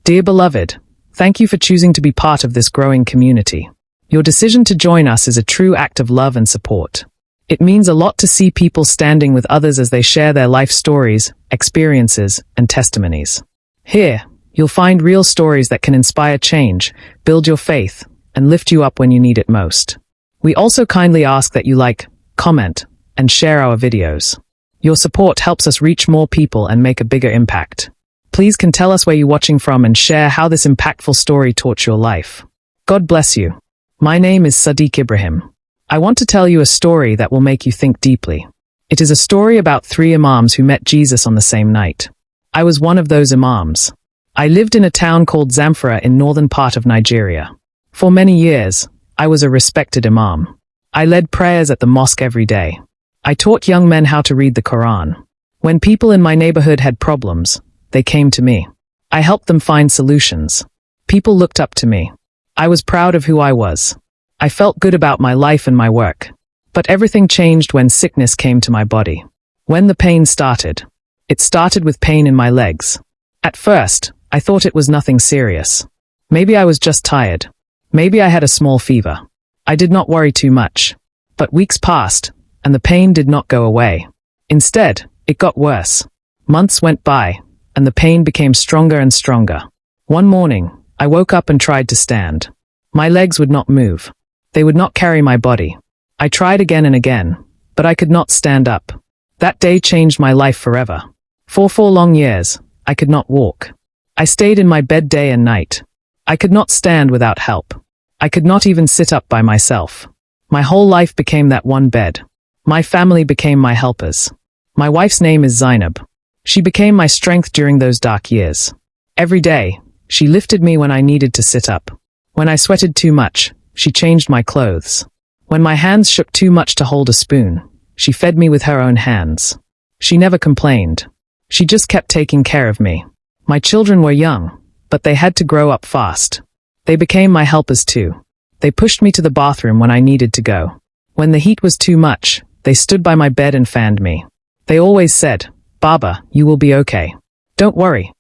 Dear beloved, thank you for choosing to be part of this growing community. Your decision to join us is a true act of love and support. It means a lot to see people standing with others as they share their life stories, experiences, and testimonies. Here, you'll find real stories that can inspire change, build your faith, and lift you up when you need it most. We also kindly ask that you like, comment, and share our videos. Your support helps us reach more people and make a bigger impact. Please can tell us where you're watching from and share how this impactful story taught your life. God bless you. My name is Sadiq Ibrahim. I want to tell you a story that will make you think deeply. It is a story about 3 imams who met Jesus on the same night. I was one of those imams. I lived in a town called Zamfara in northern part of Nigeria. For many years, I was a respected imam. I led prayers at the mosque every day. I taught young men how to read the Quran. When people in my neighborhood had problems, they came to me. I helped them find solutions. People looked up to me. I was proud of who I was. I felt good about my life and my work. But everything changed when sickness came to my body. When the pain started, it started with pain in my legs. At first, I thought it was nothing serious. Maybe I was just tired. Maybe I had a small fever. I did not worry too much. But weeks passed, and the pain did not go away. Instead, it got worse. Months went by, and the pain became stronger and stronger. One morning, I woke up and tried to stand. My legs would not move. They would not carry my body. I tried again and again, but I could not stand up. That day changed my life forever. For 4 long years, I could not walk. I stayed in my bed day and night. I could not stand without help. I could not even sit up by myself. My whole life became that one bed. My family became my helpers. My wife's name is Zainab. She became my strength during those dark years. Every day, she lifted me when I needed to sit up. When I sweated too much, she changed my clothes. When my hands shook too much to hold a spoon, she fed me with her own hands. She never complained. She just kept taking care of me. My children were young, but they had to grow up fast. They became my helpers too. They pushed me to the bathroom when I needed to go. When the heat was too much, they stood by my bed and fanned me. They always said, "Baba, you will be okay. Don't worry."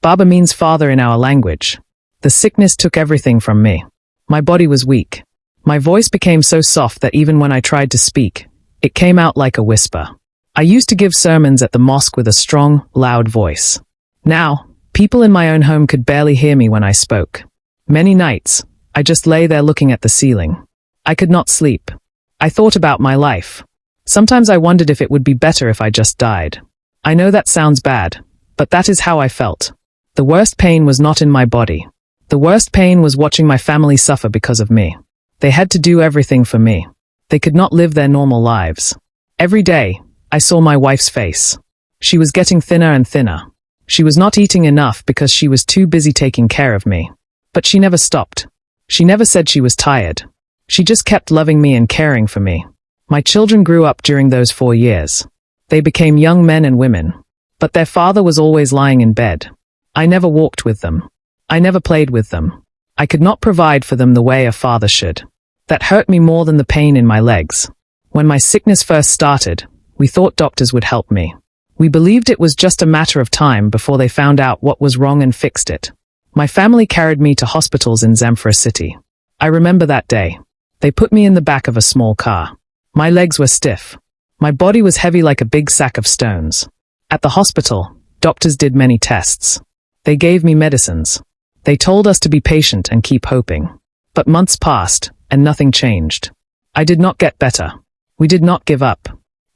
Baba means father in our language. The sickness took everything from me. My body was weak. My voice became so soft that even when I tried to speak, it came out like a whisper. I used to give sermons at the mosque with a strong, loud voice. Now, people in my own home could barely hear me when I spoke. Many nights, I just lay there looking at the ceiling. I could not sleep. I thought about my life. Sometimes I wondered if it would be better if I just died. I know that sounds bad, but that is how I felt. The worst pain was not in my body. The worst pain was watching my family suffer because of me. They had to do everything for me. They could not live their normal lives. Every day, I saw my wife's face. She was getting thinner and thinner. She was not eating enough because she was too busy taking care of me. But she never stopped. She never said she was tired. She just kept loving me and caring for me. My children grew up during those 4 years. They became young men and women. But their father was always lying in bed. I never walked with them. I never played with them. I could not provide for them the way a father should. That hurt me more than the pain in my legs. When my sickness first started, we thought doctors would help me. We believed it was just a matter of time before they found out what was wrong and fixed it. My family carried me to hospitals in Zamfara city. I remember that day. They put me in the back of a small car. My legs were stiff. My body was heavy like a big sack of stones. At the hospital, doctors did many tests. They gave me medicines. They told us to be patient and keep hoping. But months passed, and nothing changed. I did not get better. We did not give up.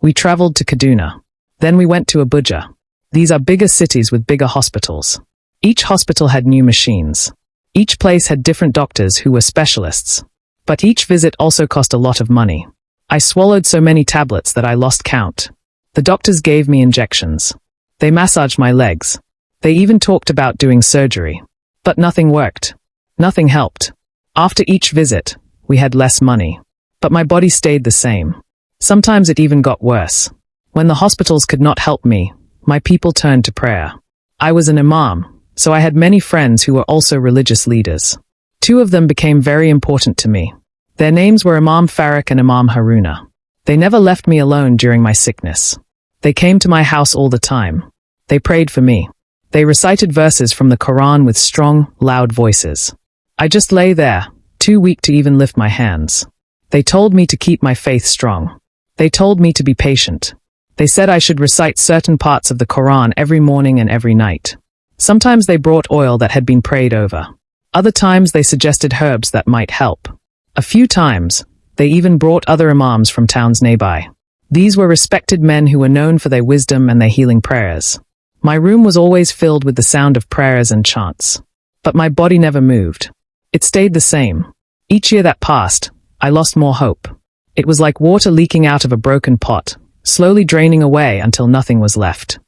We traveled to Kaduna. Then we went to Abuja. These are bigger cities with bigger hospitals. Each hospital had new machines. Each place had different doctors who were specialists. But each visit also cost a lot of money. I swallowed so many tablets that I lost count. The doctors gave me injections. They massaged my legs. They even talked about doing surgery. But nothing worked. Nothing helped. After each visit, we had less money. But my body stayed the same. Sometimes it even got worse. When the hospitals could not help me, my people turned to prayer. I was an imam, so I had many friends who were also religious leaders. 2 of them became very important to me. Their names were Imam Farouk and Imam Haruna. They never left me alone during my sickness. They came to my house all the time. They prayed for me. They recited verses from the Quran with strong, loud voices. I just lay there, too weak to even lift my hands. They told me to keep my faith strong. They told me to be patient. They said I should recite certain parts of the Quran every morning and every night. Sometimes they brought oil that had been prayed over. Other times they suggested herbs that might help. A few times, they even brought other imams from towns nearby. These were respected men who were known for their wisdom and their healing prayers. My room was always filled with the sound of prayers and chants. But my body never moved. It stayed the same. Each year that passed, I lost more hope. It was like water leaking out of a broken pot, slowly draining away until nothing was left.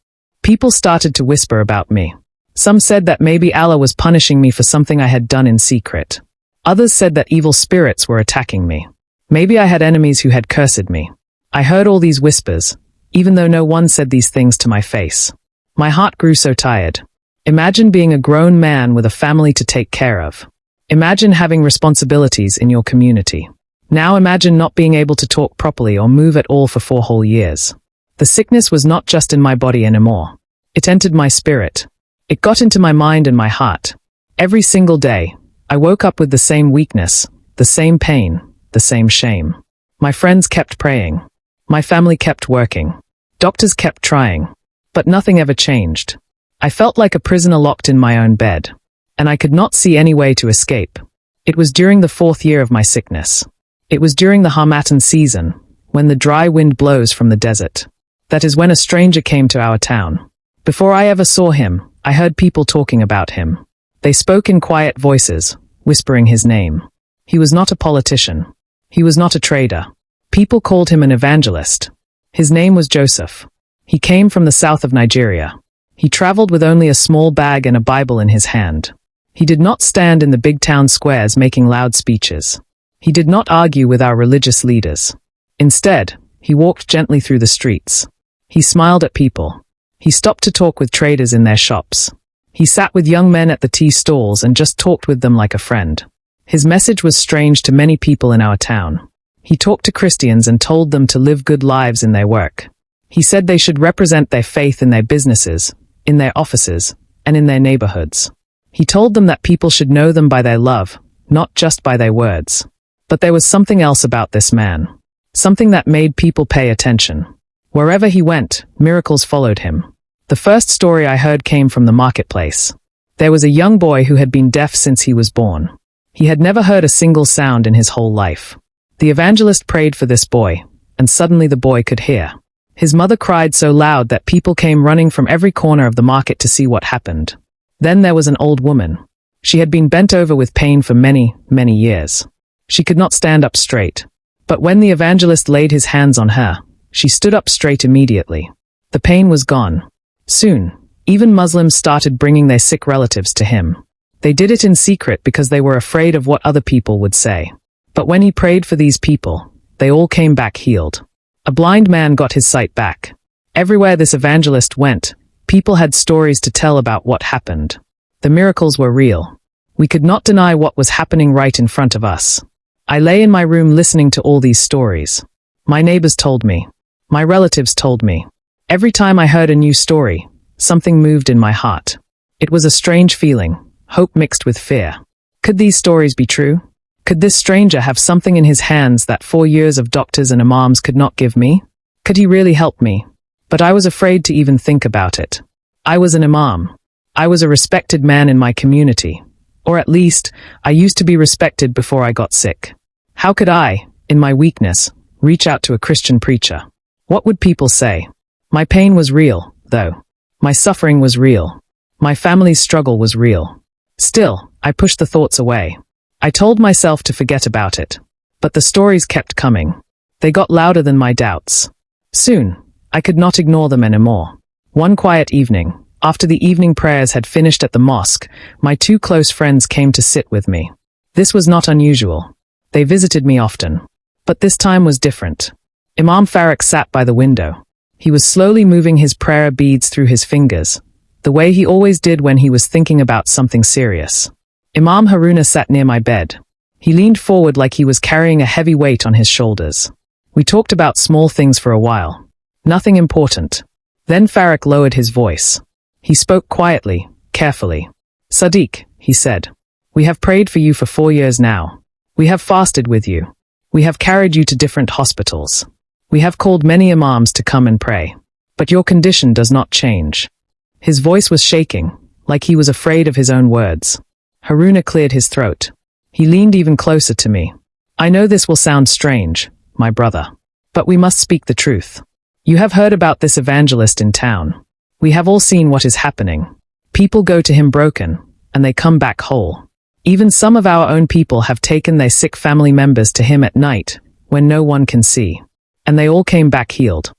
People started to whisper about me. Some said that maybe Allah was punishing me for something I had done in secret. Others said that evil spirits were attacking me. Maybe I had enemies who had cursed me. I heard all these whispers, even though no one said these things to my face. My heart grew so tired. Imagine being a grown man with a family to take care of. Imagine having responsibilities in your community. Now imagine not being able to talk properly or move at all for 4 whole years. The sickness was not just in my body anymore. It entered my spirit. It got into my mind and my heart. Every single day, I woke up with the same weakness, the same pain, the same shame. My friends kept praying. My family kept working. Doctors kept trying. But nothing ever changed. I felt like a prisoner locked in my own bed. And I could not see any way to escape. It was during the 4th year of my sickness. It was during the Harmattan season, when the dry wind blows from the desert. That is when a stranger came to our town. Before I ever saw him, I heard people talking about him. They spoke in quiet voices, whispering his name. He was not a politician. He was not a trader. People called him an evangelist. His name was Joseph. He came from the south of Nigeria. He traveled with only a small bag and a Bible in his hand. He did not stand in the big town squares making loud speeches. He did not argue with our religious leaders. Instead, he walked gently through the streets. He smiled at people. He stopped to talk with traders in their shops. He sat with young men at the tea stalls and just talked with them like a friend. His message was strange to many people in our town. He talked to Christians and told them to live good lives in their work. He said they should represent their faith in their businesses, in their offices, and in their neighborhoods. He told them that people should know them by their love, not just by their words. But there was something else about this man. Something that made people pay attention. Wherever he went, miracles followed him. The first story I heard came from the marketplace. There was a young boy who had been deaf since he was born. He had never heard a single sound in his whole life. The evangelist prayed for this boy, and suddenly the boy could hear. His mother cried so loud that people came running from every corner of the market to see what happened. Then there was an old woman. She had been bent over with pain for many, many years. She could not stand up straight. But when the evangelist laid his hands on her, she stood up straight immediately. The pain was gone. Soon, even Muslims started bringing their sick relatives to him. They did it in secret because they were afraid of what other people would say. But when he prayed for these people, they all came back healed. A blind man got his sight back. Everywhere this evangelist went, people had stories to tell about what happened. The miracles were real. We could not deny what was happening right in front of us. I lay in my room listening to all these stories. My neighbors told me. My relatives told me. Every time I heard a new story, something moved in my heart. It was a strange feeling, hope mixed with fear. Could these stories be true? Could this stranger have something in his hands that 4 years of doctors and imams could not give me? Could he really help me? But I was afraid to even think about it. I was an imam. I was a respected man in my community. Or at least, I used to be respected before I got sick. How could I, in my weakness, reach out to a Christian preacher? What would people say? My pain was real, though. My suffering was real. My family's struggle was real. Still, I pushed the thoughts away. I told myself to forget about it. But the stories kept coming. They got louder than my doubts. Soon, I could not ignore them anymore. One quiet evening, after the evening prayers had finished at the mosque, my 2 close friends came to sit with me. This was not unusual. They visited me often. But this time was different. Imam Farak sat by the window. He was slowly moving his prayer beads through his fingers, the way he always did when he was thinking about something serious. Imam Haruna sat near my bed. He leaned forward like he was carrying a heavy weight on his shoulders. We talked about small things for a while. Nothing important. Then Farak lowered his voice. He spoke quietly, carefully. Sadiq, he said, we have prayed for you for 4 years now. We have fasted with you. We have carried you to different hospitals. We have called many imams to come and pray. But your condition does not change. His voice was shaking, like he was afraid of his own words. Haruna cleared his throat. He leaned even closer to me. I know this will sound strange, my brother. But we must speak the truth. You have heard about this evangelist in town. We have all seen what is happening. People go to him broken, and they come back whole. Even some of our own people have taken their sick family members to him at night, when no one can see. And they all came back healed.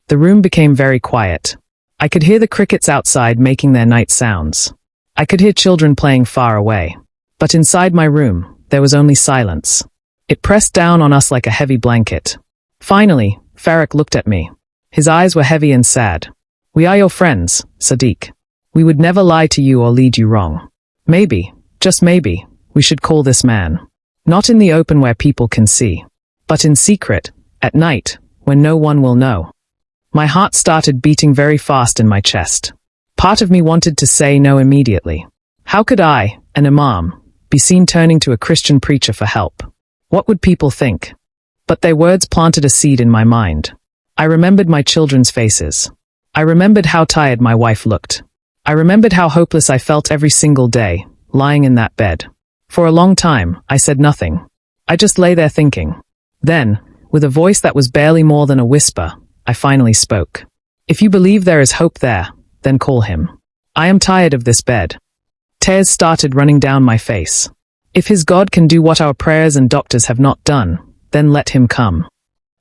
The room became very quiet. I could hear the crickets outside making their night sounds. I could hear children playing far away. But inside my room, there was only silence. It pressed down on us like a heavy blanket. Finally, Faraq looked at me. His eyes were heavy and sad. We are your friends, Sadiq. We would never lie to you or lead you wrong. Maybe, just maybe, we should call this man. Not in the open where people can see, but in secret, at night, when no one will know. My heart started beating very fast in my chest. Part of me wanted to say no immediately. How could I, an imam, be seen turning to a Christian preacher for help? What would people think? But their words planted a seed in my mind. I remembered my children's faces. I remembered how tired my wife looked. I remembered how hopeless I felt every single day, lying in that bed. For a long time, I said nothing. I just lay there thinking. Then, with a voice that was barely more than a whisper, I finally spoke. If you believe there is hope there, then call him. I am tired of this bed. Tears started running down my face. If his God can do what our prayers and doctors have not done, then let him come.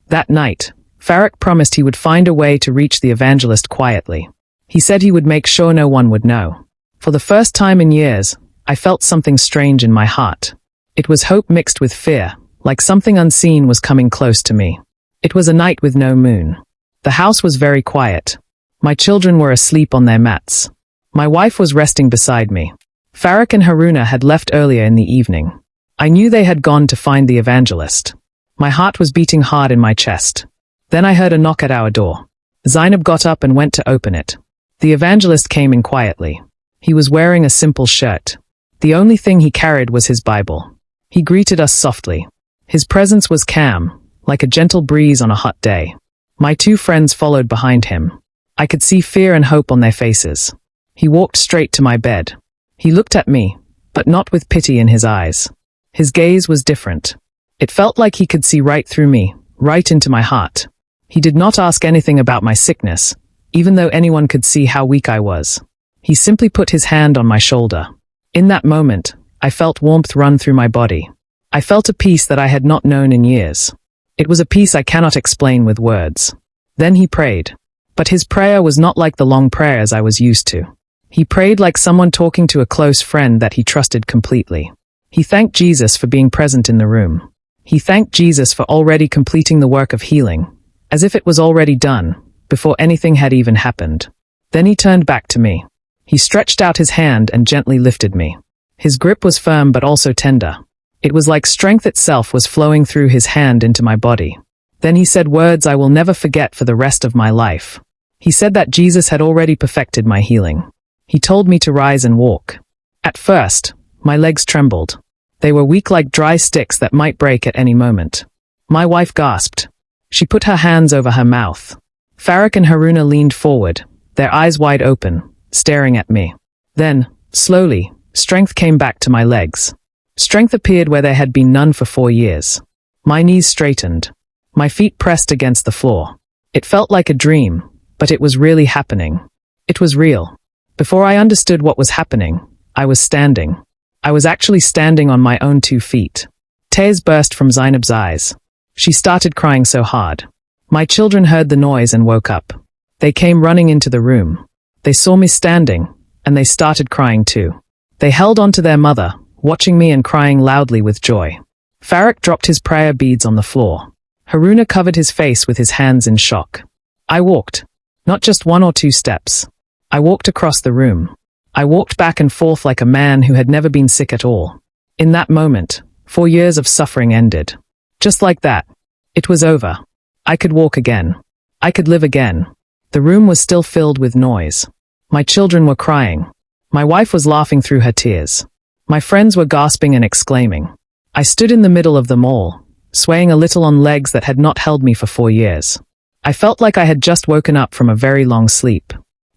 That night, Faraq promised he would find a way to reach the evangelist quietly. He said he would make sure no one would know. For the first time in years, I felt something strange in my heart. It was hope mixed with fear, like something unseen was coming close to me. It was a night with no moon. The house was very quiet. My children were asleep on their mats. My wife was resting beside me. Faraq and Haruna had left earlier in the evening. I knew they had gone to find the evangelist. My heart was beating hard in my chest. Then I heard a knock at our door. Zainab got up and went to open it. The evangelist came in quietly. He was wearing a simple shirt. The only thing he carried was his Bible. He greeted us softly. His presence was calm, like a gentle breeze on a hot day. My 2 friends followed behind him. I could see fear and hope on their faces. He walked straight to my bed. He looked at me, but not with pity in his eyes. His gaze was different. It felt like he could see right through me, right into my heart. He did not ask anything about my sickness, even though anyone could see how weak I was. He simply put his hand on my shoulder. In that moment, I felt warmth run through my body. I felt a peace that I had not known in years. It was a peace I cannot explain with words. Then he prayed. But his prayer was not like the long prayers I was used to. He prayed like someone talking to a close friend that he trusted completely. He thanked Jesus for being present in the room. He thanked Jesus for already completing the work of healing, as if it was already done, before anything had even happened. Then he turned back to me. He stretched out his hand and gently lifted me. His grip was firm but also tender. It was like strength itself was flowing through his hand into my body. Then he said words I will never forget for the rest of my life. He said that Jesus had already perfected my healing. He told me to rise and walk. At first, my legs trembled. They were weak like dry sticks that might break at any moment. My wife gasped. She put her hands over her mouth. Faraq and Haruna leaned forward, their eyes wide open, staring at me. Then, slowly, strength came back to my legs. Strength appeared where there had been none for 4 years. My knees straightened. My feet pressed against the floor. It felt like a dream, but it was really happening. It was real. Before I understood what was happening, I was standing. I was actually standing on my own 2 feet. Tears burst from Zainab's eyes. She started crying so hard. My children heard the noise and woke up. They came running into the room. They saw me standing, and they started crying too. They held on to their mother, watching me and crying loudly with joy. Faraq dropped his prayer beads on the floor. Haruna covered his face with his hands in shock. I walked. Not just 1 or 2 steps. I walked across the room. I walked back and forth like a man who had never been sick at all. In that moment, 4 years of suffering ended. Just like that. It was over. I could walk again. I could live again. The room was still filled with noise. My children were crying. My wife was laughing through her tears. My friends were gasping and exclaiming. I stood in the middle of them all, swaying a little on legs that had not held me for 4 years. I felt like I had just woken up from a very long sleep.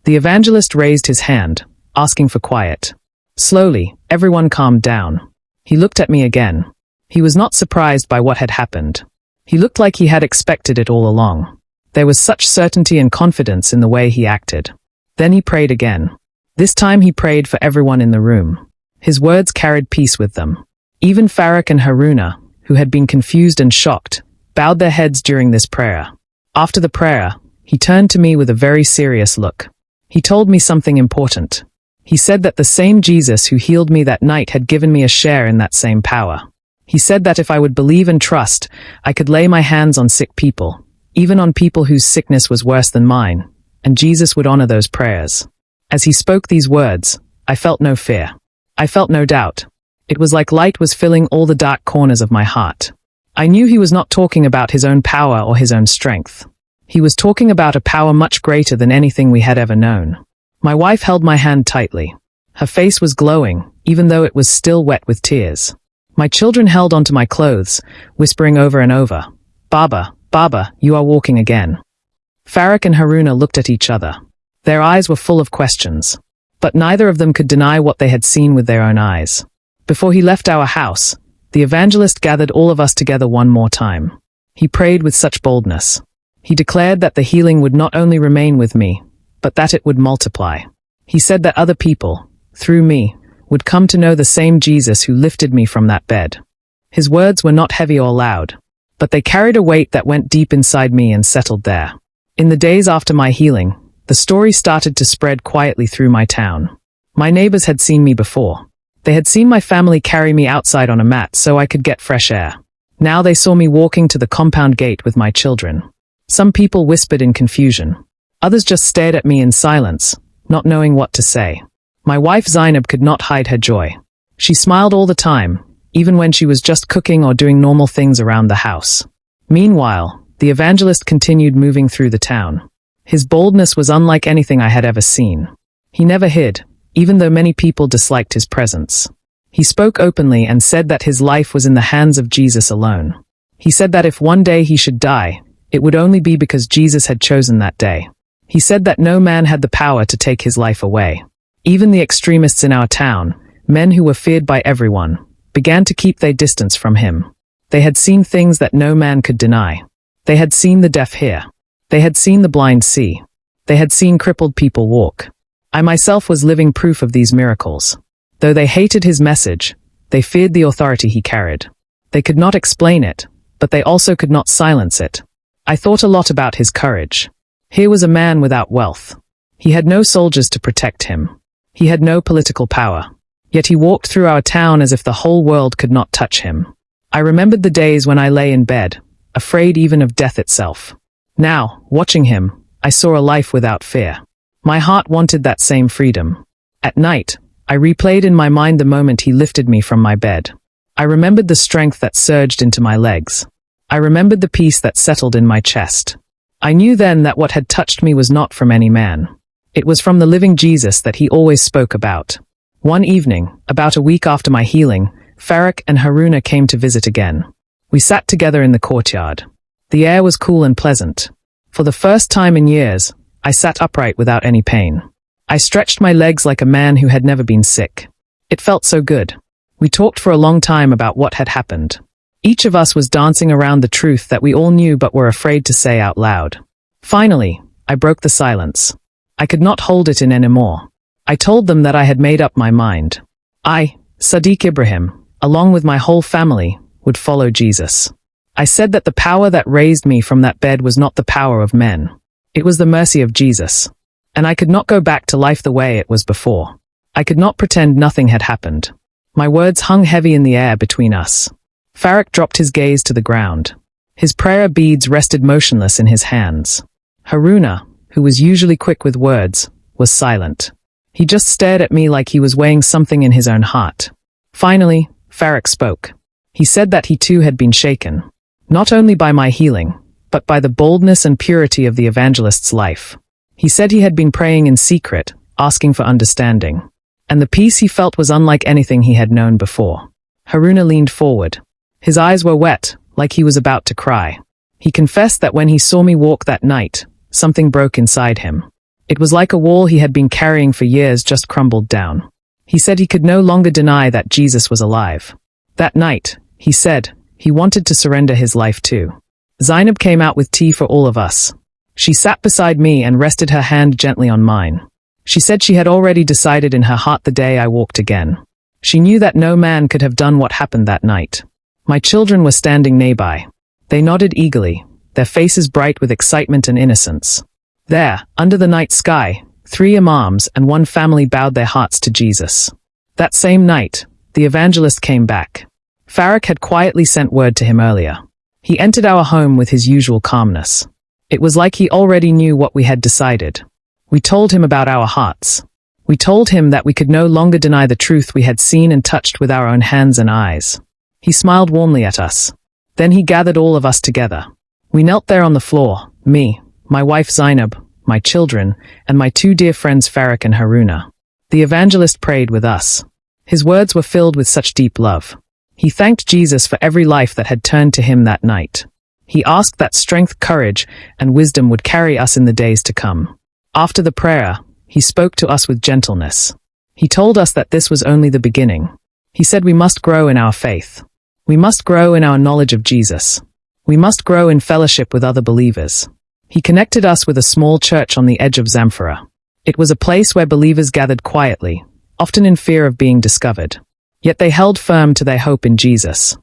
The evangelist raised his hand, asking for quiet. Slowly, everyone calmed down. He looked at me again. He was not surprised by what had happened. He looked like he had expected it all along. There was such certainty and confidence in the way he acted. Then he prayed again. This time he prayed for everyone in the room. His words carried peace with them. Even Farak and Haruna, who had been confused and shocked, bowed their heads during this prayer. After the prayer, he turned to me with a very serious look. He told me something important. He said that the same Jesus who healed me that night had given me a share in that same power. He said that if I would believe and trust, I could lay my hands on sick people, even on people whose sickness was worse than mine, and Jesus would honor those prayers. As he spoke these words, I felt no fear. I felt no doubt. It was like light was filling all the dark corners of my heart. I knew he was not talking about his own power or his own strength. He was talking about a power much greater than anything we had ever known. My wife held my hand tightly. Her face was glowing, even though it was still wet with tears. My children held onto my clothes, whispering over and over, "Baba, Baba, you are walking again." Farak and Haruna looked at each other. Their eyes were full of questions, but neither of them could deny what they had seen with their own eyes. Before he left our house, the evangelist gathered all of us together one more time. He prayed with such boldness. He declared that the healing would not only remain with me, but that it would multiply. He said that other people, through me, would come to know the same Jesus who lifted me from that bed. His words were not heavy or loud, but they carried a weight that went deep inside me and settled there. In the days after my healing, the story started to spread quietly through my town. My neighbors had seen me before. They had seen my family carry me outside on a mat so I could get fresh air. Now they saw me walking to the compound gate with my children. Some people whispered in confusion. Others just stared at me in silence, not knowing what to say. My wife Zainab could not hide her joy. She smiled all the time, even when she was just cooking or doing normal things around the house. Meanwhile, the evangelist continued moving through the town. His boldness was unlike anything I had ever seen. He never hid, even though many people disliked his presence. He spoke openly and said that his life was in the hands of Jesus alone. He said that if one day he should die, it would only be because Jesus had chosen that day. He said that no man had the power to take his life away. Even the extremists in our town, men who were feared by everyone, began to keep their distance from him. They had seen things that no man could deny. They had seen the deaf hear. They had seen the blind see. They had seen crippled people walk. I myself was living proof of these miracles. Though they hated his message, they feared the authority he carried. They could not explain it, but they also could not silence it. I thought a lot about his courage. Here was a man without wealth. He had no soldiers to protect him. He had no political power. Yet he walked through our town as if the whole world could not touch him. I remembered the days when I lay in bed, afraid even of death itself. Now, watching him, I saw a life without fear. My heart wanted that same freedom. At night, I replayed in my mind the moment he lifted me from my bed. I remembered the strength that surged into my legs. I remembered the peace that settled in my chest. I knew then that what had touched me was not from any man. It was from the living Jesus that he always spoke about. One evening, about a week after my healing, Farak and Haruna came to visit again. We sat together in the courtyard. The air was cool and pleasant. For the first time in years, I sat upright without any pain. I stretched my legs like a man who had never been sick. It felt so good. We talked for a long time about what had happened. Each of us was dancing around the truth that we all knew but were afraid to say out loud. Finally, I broke the silence. I could not hold it in anymore. I told them that I had made up my mind. I, Sadiq Ibrahim, along with my whole family, would follow Jesus. I said that the power that raised me from that bed was not the power of men. It was the mercy of Jesus. And I could not go back to life the way it was before. I could not pretend nothing had happened. My words hung heavy in the air between us. Farak dropped his gaze to the ground. His prayer beads rested motionless in his hands. Haruna, who was usually quick with words, was silent. He just stared at me like he was weighing something in his own heart. Finally, Farak spoke. He said that he too had been shaken, not only by my healing, but by the boldness and purity of the evangelist's life. He said he had been praying in secret, asking for understanding. And the peace he felt was unlike anything he had known before. Haruna leaned forward. His eyes were wet, like he was about to cry. He confessed that when he saw me walk that night, something broke inside him. It was like a wall he had been carrying for years just crumbled down. He said he could no longer deny that Jesus was alive. That night, he said, he wanted to surrender his life too. Zainab came out with tea for all of us. She sat beside me and rested her hand gently on mine. She said she had already decided in her heart the day I walked again. She knew that no man could have done what happened that night. My children were standing nearby. They nodded eagerly, their faces bright with excitement and innocence. There, under the night sky, 3 imams and 1 family bowed their hearts to Jesus. That same night, the evangelist came back. Farak had quietly sent word to him earlier. He entered our home with his usual calmness. It was like he already knew what we had decided. We told him about our hearts. We told him that we could no longer deny the truth we had seen and touched with our own hands and eyes. He smiled warmly at us. Then he gathered all of us together. We knelt there on the floor, me, my wife Zainab, my children, and my 2 dear friends Farak and Haruna. The evangelist prayed with us. His words were filled with such deep love. He thanked Jesus for every life that had turned to him that night. He asked that strength, courage, and wisdom would carry us in the days to come. After the prayer, he spoke to us with gentleness. He told us that this was only the beginning. He said we must grow in our faith. We must grow in our knowledge of Jesus. We must grow in fellowship with other believers. He connected us with a small church on the edge of Zamfara. It was a place where believers gathered quietly, often in fear of being discovered. Yet they held firm to their hope in Jesus.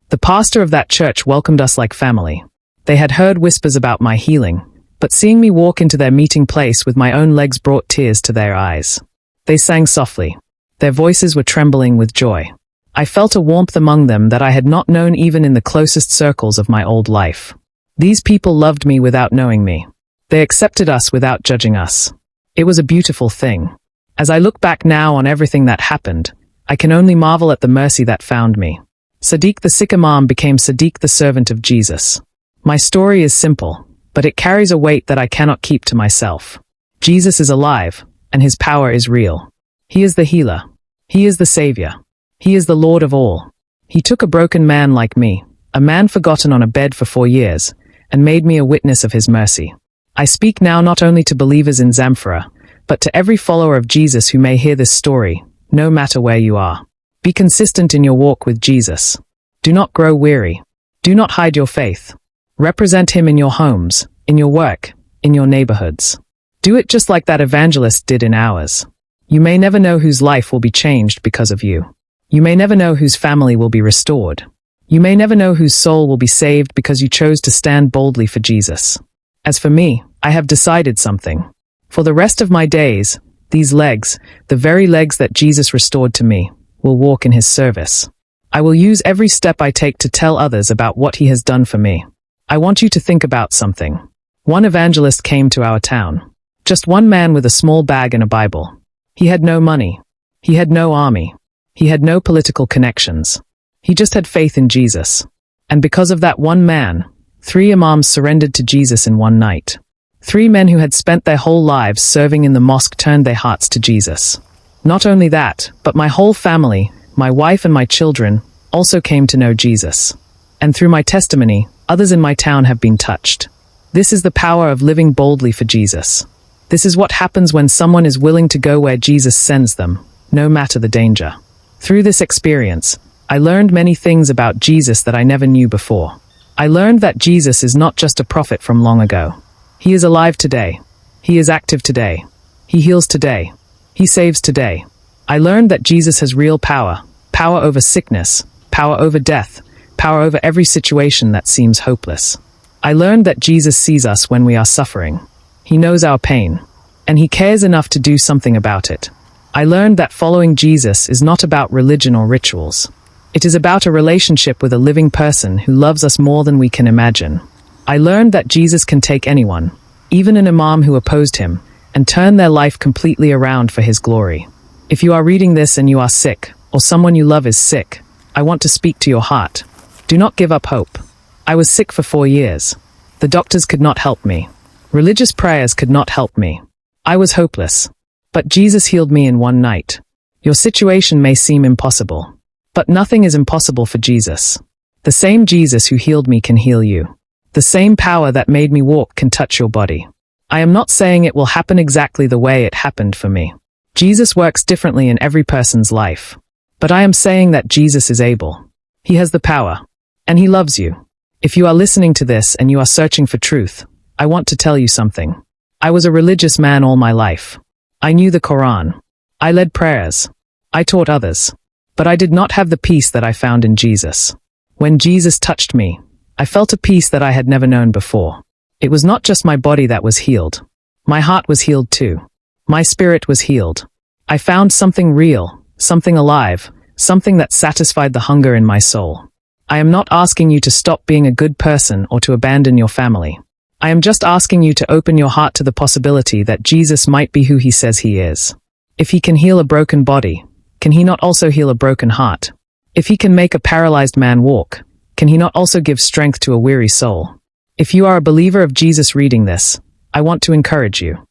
The pastor of that church welcomed us like family. They had heard whispers about my healing, but seeing me walk into their meeting place with my own legs brought tears to their eyes. They sang softly. Their voices were trembling with joy. I felt a warmth among them that I had not known even in the closest circles of my old life. These people loved me without knowing me. They accepted us without judging us. It was a beautiful thing. As I look back now on everything that happened, I can only marvel at the mercy that found me. Sadiq the Sikh Imam became Sadiq the servant of Jesus. My story is simple, but it carries a weight that I cannot keep to myself. Jesus is alive, and his power is real. He is the healer. He is the savior. He is the Lord of all. He took a broken man like me, a man forgotten on a bed for 4 years, and made me a witness of his mercy. I speak now not only to believers in Zamfara, but to every follower of Jesus who may hear this story, no matter where you are. Be consistent in your walk with Jesus. Do not grow weary. Do not hide your faith. Represent him in your homes, in your work, in your neighborhoods. Do it just like that evangelist did in ours. You may never know whose life will be changed because of you. You may never know whose family will be restored. You may never know whose soul will be saved because you chose to stand boldly for Jesus. As for me, I have decided something. For the rest of my days, these legs, the very legs that Jesus restored to me, will walk in his service. I will use every step I take to tell others about what he has done for me. I want you to think about something. One evangelist came to our town. Just one man with a small bag and a Bible. He had no money. He had no army. He had no political connections. He just had faith in Jesus. And because of that one man, 3 imams surrendered to Jesus in one night. 3 men who had spent their whole lives serving in the mosque turned their hearts to Jesus. Not only that, but my whole family, my wife and my children, also came to know Jesus. And through my testimony, others in my town have been touched. This is the power of living boldly for Jesus. This is what happens when someone is willing to go where Jesus sends them, no matter the danger. Through this experience, I learned many things about Jesus that I never knew before. I learned that Jesus is not just a prophet from long ago. He is alive today. He is active today. He heals today. He saves today. I learned that Jesus has real power, power over sickness, power over death, power over every situation that seems hopeless. I learned that Jesus sees us when we are suffering. He knows our pain, and he cares enough to do something about it. I learned that following Jesus is not about religion or rituals. It is about a relationship with a living person who loves us more than we can imagine. I learned that Jesus can take anyone, even an imam who opposed him, and turn their life completely around for his glory. If you are reading this and you are sick, or someone you love is sick, I want to speak to your heart. Do not give up hope. I was sick for 4 years. The doctors could not help me. Religious prayers could not help me. I was hopeless. But Jesus healed me in one night. Your situation may seem impossible, but nothing is impossible for Jesus. The same Jesus who healed me can heal you. The same power that made me walk can touch your body. I am not saying it will happen exactly the way it happened for me. Jesus works differently in every person's life. But I am saying that Jesus is able. He has the power. And he loves you. If you are listening to this and you are searching for truth, I want to tell you something. I was a religious man all my life. I knew the Quran. I led prayers. I taught others. But I did not have the peace that I found in Jesus. When Jesus touched me, I felt a peace that I had never known before. It was not just my body that was healed. My heart was healed too. My spirit was healed. I found something real, something alive, something that satisfied the hunger in my soul. I am not asking you to stop being a good person or to abandon your family. I am just asking you to open your heart to the possibility that Jesus might be who he says he is. If he can heal a broken body, can he not also heal a broken heart? If he can make a paralyzed man walk, can he not also give strength to a weary soul? If you are a believer of Jesus reading this, I want to encourage you.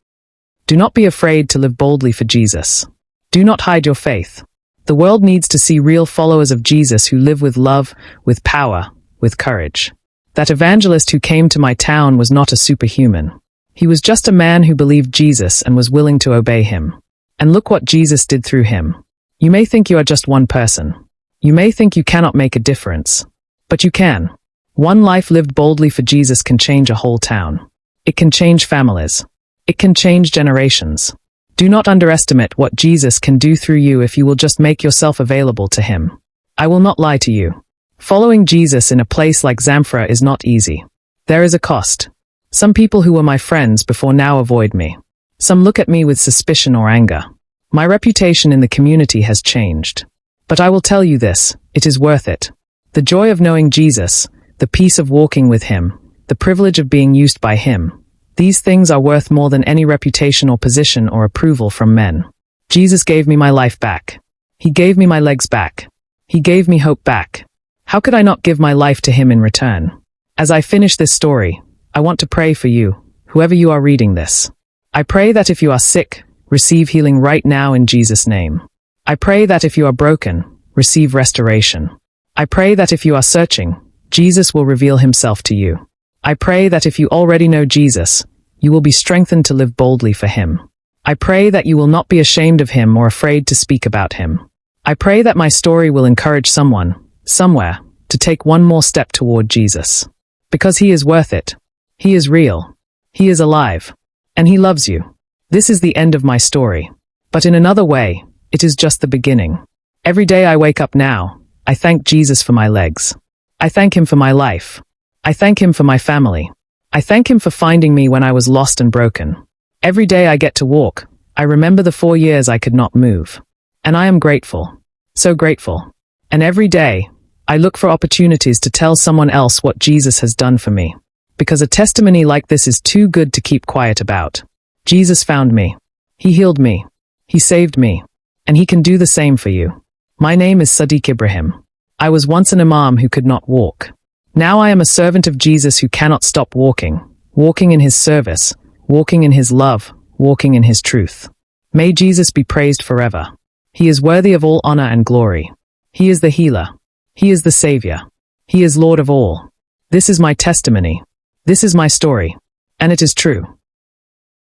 Do not be afraid to live boldly for Jesus. Do not hide your faith. The world needs to see real followers of Jesus who live with love, with power, with courage. That evangelist who came to my town was not a superhuman. He was just a man who believed Jesus and was willing to obey him. And look what Jesus did through him. You may think you are just one person. You may think you cannot make a difference. But you can. One life lived boldly for Jesus can change a whole town. It can change families. It can change generations. Do not underestimate what Jesus can do through you if you will just make yourself available to him. I will not lie to you. Following Jesus in a place like Zamfara is not easy. There is a cost. Some people who were my friends before now avoid me. Some look at me with suspicion or anger. My reputation in the community has changed. But I will tell you this, it is worth it. The joy of knowing Jesus, the peace of walking with him, the privilege of being used by him, these things are worth more than any reputation or position or approval from men. Jesus gave me my life back. He gave me my legs back. He gave me hope back. How could I not give my life to him in return? As I finish this story, I want to pray for you, whoever you are reading this. I pray that if you are sick, receive healing right now in Jesus' name. I pray that if you are broken, receive restoration. I pray that if you are searching, Jesus will reveal himself to you. I pray that if you already know Jesus, you will be strengthened to live boldly for him. I pray that you will not be ashamed of him or afraid to speak about him. I pray that my story will encourage someone, somewhere, to take one more step toward Jesus. Because he is worth it. He is real. He is alive. And he loves you. This is the end of my story. But in another way, it is just the beginning. Every day I wake up now, I thank Jesus for my legs. I thank him for my life. I thank him for my family. I thank him for finding me when I was lost and broken. Every day I get to walk, I remember the 4 years I could not move. And I am grateful. So grateful. And every day, I look for opportunities to tell someone else what Jesus has done for me. Because a testimony like this is too good to keep quiet about. Jesus found me. He healed me. He saved me. And he can do the same for you. My name is Sadiq Ibrahim. I was once an Imam who could not walk. Now I am a servant of Jesus who cannot stop walking, walking in his service, walking in his love, walking in his truth. May Jesus be praised forever. He is worthy of all honor and glory. He is the healer. He is the savior. He is Lord of all. This is my testimony. This is my story. And it is true.